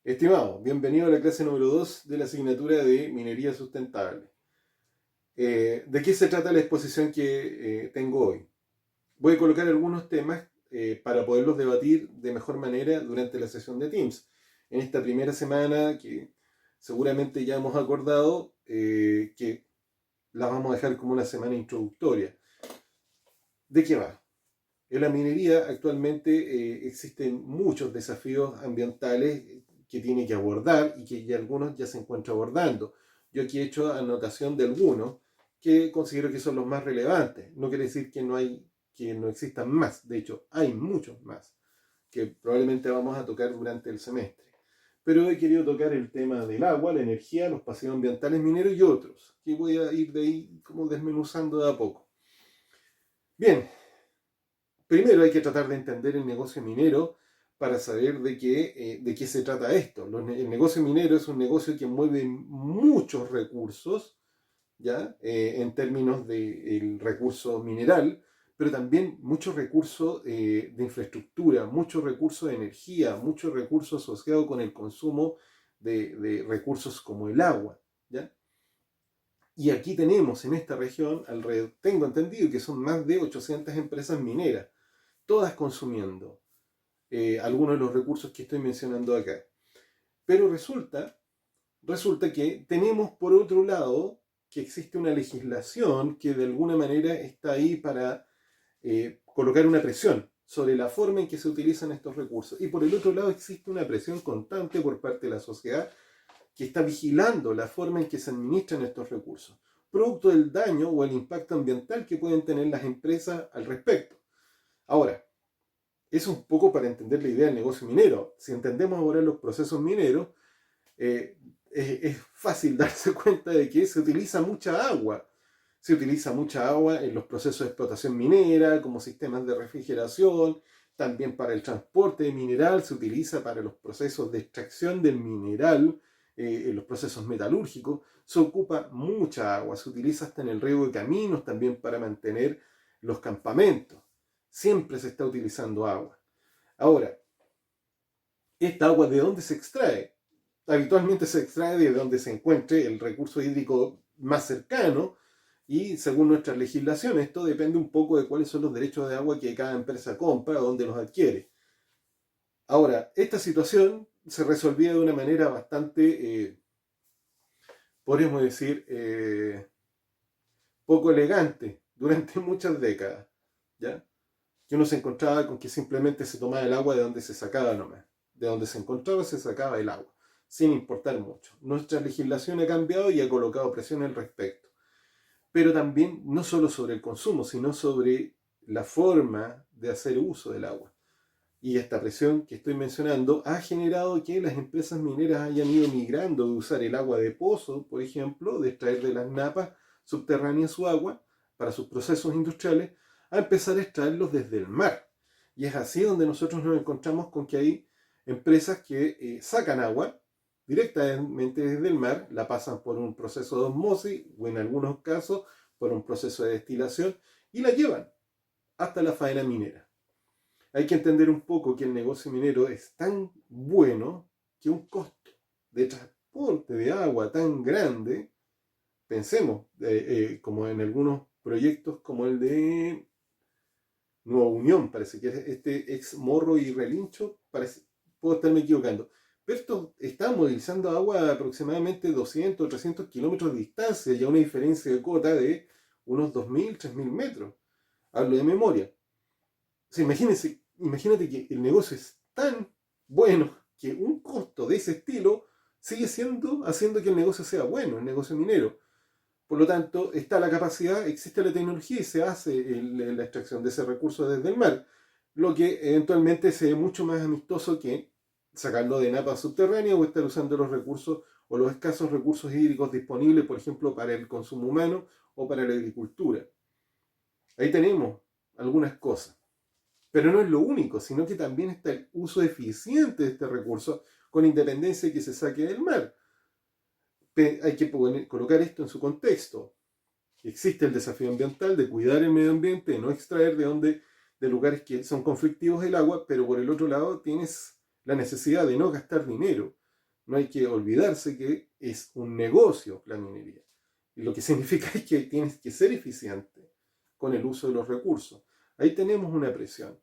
Estimado, bienvenido a la clase número 2 de la asignatura de Minería Sustentable. ¿De qué se trata la exposición que tengo hoy? Voy a colocar algunos temas para poderlos debatir de mejor manera durante la sesión de Teams. En esta primera semana que seguramente ya hemos acordado que la vamos a dejar como una semana introductoria. ¿De qué va? En la minería actualmente existen muchos desafíos ambientales que tiene que abordar y que ya algunos ya se encuentran abordando. Yo aquí he hecho anotación de algunos que considero que son los más relevantes. No quiere decir que no existan más. De hecho, hay muchos más que probablemente vamos a tocar durante el semestre. Pero he querido tocar el tema del agua, la energía, los pasivos ambientales mineros y otros, que voy a ir de ahí como desmenuzando de a poco. Bien, primero hay que tratar de entender el negocio minero para saber de qué se trata esto. El negocio minero es un negocio que mueve muchos recursos, ¿ya? En términos del recurso mineral, pero también muchos recursos de infraestructura, muchos recursos de energía, muchos recursos asociados con el consumo de recursos como el agua, ¿ya? Y aquí tenemos en esta región, alrededor, tengo entendido que son más de 800 empresas mineras, todas consumiendo algunos de los recursos que estoy mencionando acá. Pero resulta que tenemos por otro lado que existe una legislación que de alguna manera está ahí para colocar una presión sobre la forma en que se utilizan estos recursos. Y por el otro lado existe una presión constante por parte de la sociedad que está vigilando la forma en que se administran estos recursos, producto del daño o el impacto ambiental que pueden tener las empresas al respecto. Ahora, es un poco para entender la idea del negocio minero. Si entendemos ahora los procesos mineros, es fácil darse cuenta de que se utiliza mucha agua. Se utiliza mucha agua en los procesos de explotación minera, como sistemas de refrigeración, también para el transporte de mineral, se utiliza para los procesos de extracción del mineral, en los procesos metalúrgicos, se ocupa mucha agua, se utiliza hasta en el riego de caminos, también para mantener los campamentos. Siempre se está utilizando agua. Ahora, ¿esta agua de dónde se extrae? Habitualmente se extrae de donde se encuentre el recurso hídrico más cercano y según nuestra legislación esto depende un poco de cuáles son los derechos de agua que cada empresa compra o dónde los adquiere. Ahora, esta situación se resolvía de una manera bastante, podríamos decir, poco elegante durante muchas décadas, ¿ya? Que uno se encontraba con que simplemente se tomaba el agua de donde se sacaba nomás. De donde se encontraba se sacaba el agua, sin importar mucho. Nuestra legislación ha cambiado y ha colocado presión al respecto. Pero también no solo sobre el consumo, sino sobre la forma de hacer uso del agua. Y esta presión que estoy mencionando ha generado que las empresas mineras hayan ido migrando de usar el agua de pozo, por ejemplo, de extraer de las napas subterráneas su agua para sus procesos industriales, a empezar a extraerlos desde el mar. Y es así donde nosotros nos encontramos con que hay empresas que sacan agua directamente desde el mar, la pasan por un proceso de osmosis o en algunos casos por un proceso de destilación y la llevan hasta la faena minera. Hay que entender un poco que el negocio minero es tan bueno que un costo de transporte de agua tan grande, pensemos, como en algunos proyectos como el de Nueva Unión, parece que es este ex Morro y Relincho, parece, puedo estarme equivocando, pero esto está movilizando agua a aproximadamente 200 o 300 kilómetros de distancia y a una diferencia de cota de unos 2.000, 3.000 metros. Hablo de memoria. O sea, imagínate que el negocio es tan bueno que un costo de ese estilo sigue siendo haciendo que el negocio sea bueno, el negocio minero. Por lo tanto, está la capacidad, existe la tecnología y se hace la extracción de ese recurso desde el mar, lo que eventualmente se ve mucho más amistoso que sacarlo de napas subterráneas o estar usando los recursos o los escasos recursos hídricos disponibles, por ejemplo, para el consumo humano o para la agricultura. Ahí tenemos algunas cosas. Pero no es lo único, sino que también está el uso eficiente de este recurso con independencia de que se saque del mar. Hay que colocar esto en su contexto. Existe el desafío ambiental de cuidar el medio ambiente, de no extraer de lugares que son conflictivos el agua, pero por el otro lado tienes la necesidad de no gastar dinero. No hay que olvidarse que es un negocio la minería. Y lo que significa es que tienes que ser eficiente con el uso de los recursos. Ahí tenemos una presión.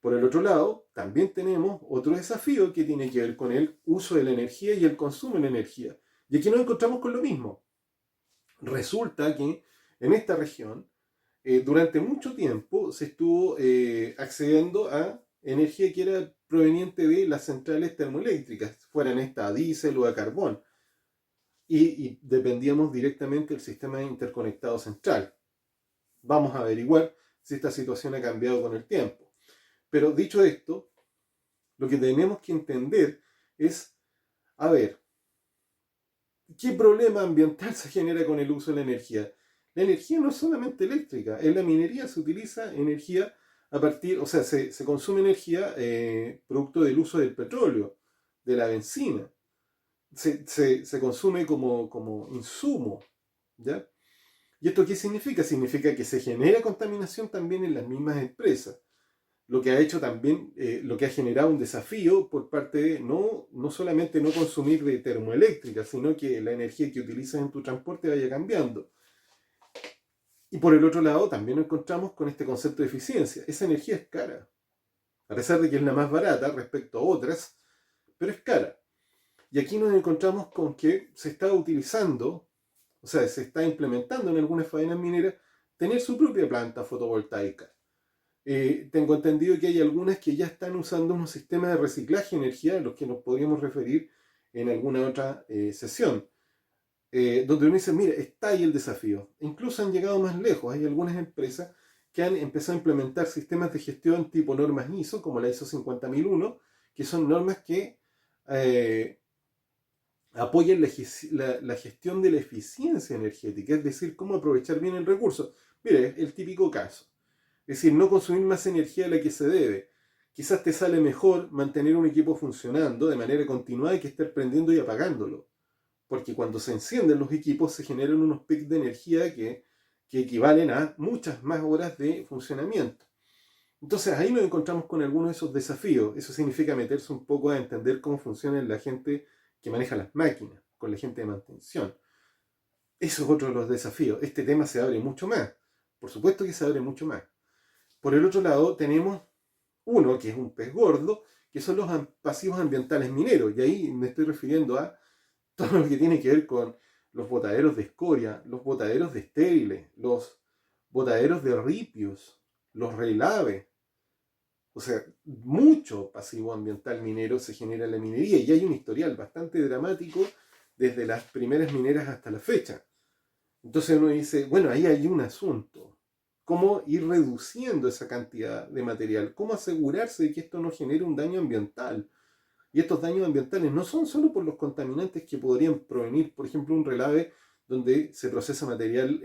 Por el otro lado, también tenemos otro desafío que tiene que ver con el uso de la energía y el consumo de la energía. Y aquí nos encontramos con lo mismo. Resulta que en esta región, durante mucho tiempo se estuvo accediendo a energía que era proveniente de las centrales termoeléctricas, fueran estas a diésel o a carbón, y dependíamos directamente del sistema interconectado central. Vamos a averiguar si esta situación ha cambiado con el tiempo. Pero dicho esto, lo que tenemos que entender es, a ver, ¿qué problema ambiental se genera con el uso de la energía? La energía no es solamente eléctrica, en la minería se utiliza energía a partir, o sea, se consume energía producto del uso del petróleo, de la benzina, se consume como insumo, ¿ya? ¿Y esto qué significa? Significa que se genera contaminación también en las mismas empresas, lo que ha hecho también, lo que ha generado un desafío por parte de no solamente no consumir de termoeléctrica, sino que la energía que utilizas en tu transporte vaya cambiando. Y por el otro lado, también nos encontramos con este concepto de eficiencia. Esa energía es cara, a pesar de que es la más barata respecto a otras, pero es cara. Y aquí nos encontramos con que se está utilizando, o sea, se está implementando en algunas faenas mineras, tener su propia planta fotovoltaica. Tengo entendido que hay algunas que ya están usando unos sistemas de reciclaje de energía, a los que nos podríamos referir en alguna otra sesión, donde uno dice, mira, está ahí el desafío. Incluso han llegado más lejos. Hay algunas empresas que han empezado a implementar sistemas de gestión tipo normas ISO, como la ISO 50001, que son normas que apoyan la gestión de la eficiencia energética, es decir, cómo aprovechar bien el recurso. Mire, el típico caso. Es decir, no consumir más energía de la que se debe. Quizás te sale mejor mantener un equipo funcionando de manera continuada que estar prendiendo y apagándolo. Porque cuando se encienden los equipos se generan unos picos de energía que equivalen a muchas más horas de funcionamiento. Entonces ahí nos encontramos con algunos de esos desafíos. Eso significa meterse un poco a entender cómo funciona la gente que maneja las máquinas, con la gente de mantención. Eso es otro de los desafíos. Este tema se abre mucho más. Por supuesto que se abre mucho más. Por el otro lado tenemos uno que es un pez gordo, que son los pasivos ambientales mineros. Y ahí me estoy refiriendo a todo lo que tiene que ver con los botaderos de escoria, los botaderos de estériles, los botaderos de ripios, los relaves. O sea, mucho pasivo ambiental minero se genera en la minería y hay un historial bastante dramático desde las primeras mineras hasta la fecha. Entonces uno dice, bueno, ahí hay un asunto. ¿Cómo ir reduciendo esa cantidad de material? ¿Cómo asegurarse de que esto no genere un daño ambiental? Y estos daños ambientales no son solo por los contaminantes que podrían provenir, por ejemplo, un relave donde se procesa material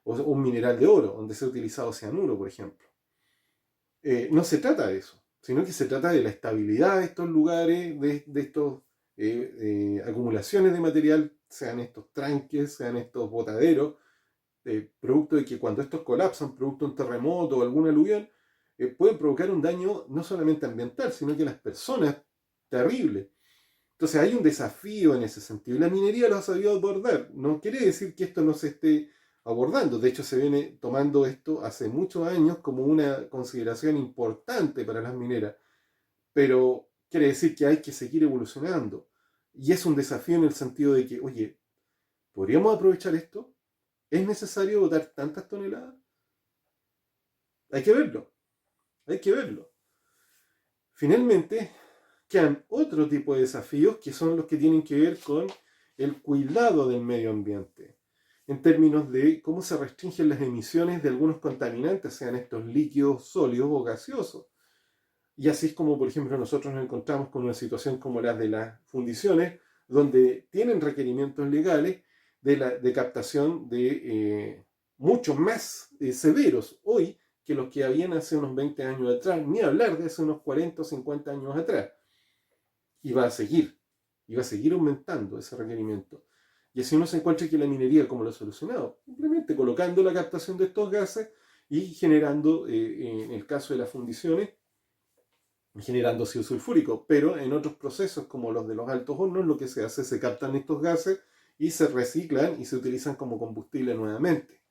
o un mineral de oro, donde se ha utilizado cianuro, por ejemplo. No se trata de eso, sino que se trata de la estabilidad de estos lugares, de estos acumulaciones de material, sean estos tranques, sean estos botaderos, producto de que cuando estos colapsan, producto de un terremoto o algún aluvión, pueden provocar un daño no solamente ambiental, sino que a las personas terrible. Entonces hay un desafío en ese sentido. Y la minería lo ha sabido abordar. No quiere decir que esto no se esté abordando. De hecho, se viene tomando esto hace muchos años como una consideración importante para las mineras. Pero quiere decir que hay que seguir evolucionando. Y es un desafío en el sentido de que, oye, ¿podríamos aprovechar esto? ¿Es necesario botar tantas toneladas? Hay que verlo. Hay que verlo. Finalmente, quedan otro tipo de desafíos que son los que tienen que ver con el cuidado del medio ambiente, en términos de cómo se restringen las emisiones de algunos contaminantes, sean estos líquidos, sólidos o gaseosos. Y así es como, por ejemplo, nosotros nos encontramos con una situación como la de las fundiciones, donde tienen requerimientos legales de captación de mucho más severos hoy que los que habían hace unos 20 años atrás, ni hablar de hace unos 40 o 50 años atrás. Y va a seguir aumentando ese requerimiento. Y así uno se encuentra que la minería, ¿cómo lo ha solucionado? Simplemente colocando la captación de estos gases y generando, en el caso de las fundiciones, generando ácido sulfúrico, pero en otros procesos como los de los altos hornos lo que se hace es se captan estos gases y se reciclan y se utilizan como combustible nuevamente,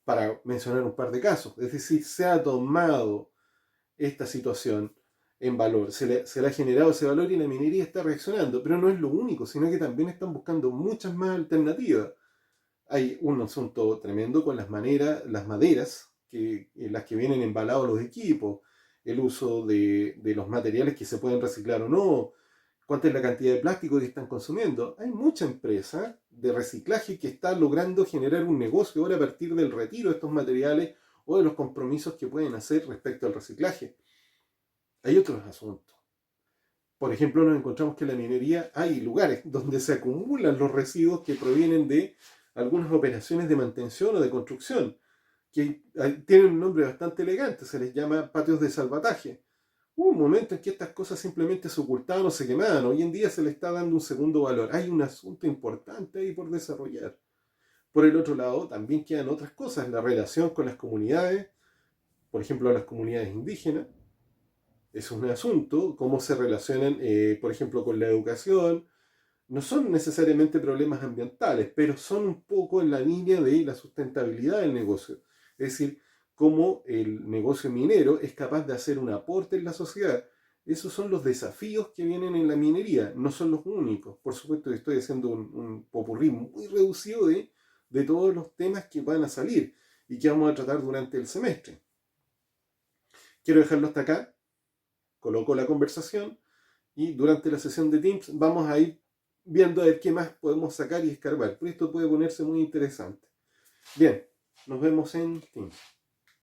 para mencionar un par de casos. Es decir, se ha tomado esta situación en valor, se le ha generado ese valor y la minería está reaccionando, pero no es lo único, sino que también están buscando muchas más alternativas. Hay un asunto tremendo con las maderas, las que vienen embalados los equipos, el uso de los materiales que se pueden reciclar o no, cuánta es la cantidad de plástico que están consumiendo. Hay mucha empresa de reciclaje que está logrando generar un negocio ahora a partir del retiro de estos materiales o de los compromisos que pueden hacer respecto al reciclaje. Hay otros asuntos. Por ejemplo, nos encontramos que en la minería hay lugares donde se acumulan los residuos que provienen de algunas operaciones de mantención o de construcción, que tienen un nombre bastante elegante, se les llama patios de salvataje. Hubo un momento en que estas cosas simplemente se ocultaban o se quemaban, hoy en día se le está dando un segundo valor. Hay un asunto importante ahí por desarrollar. Por el otro lado, también quedan otras cosas, la relación con las comunidades, por ejemplo, las comunidades indígenas, es un asunto, cómo se relacionan, por ejemplo, con la educación. No son necesariamente problemas ambientales, pero son un poco en la línea de la sustentabilidad del negocio. Es decir, cómo el negocio minero es capaz de hacer un aporte en la sociedad. Esos son los desafíos que vienen en la minería, no son los únicos. Por supuesto que estoy haciendo un popurrí muy reducido de todos los temas que van a salir y que vamos a tratar durante el semestre. Quiero dejarlo hasta acá, coloco la conversación y durante la sesión de Teams vamos a ir viendo a ver qué más podemos sacar y escarbar. Pero esto puede ponerse muy interesante. Bien, nos vemos en Teams.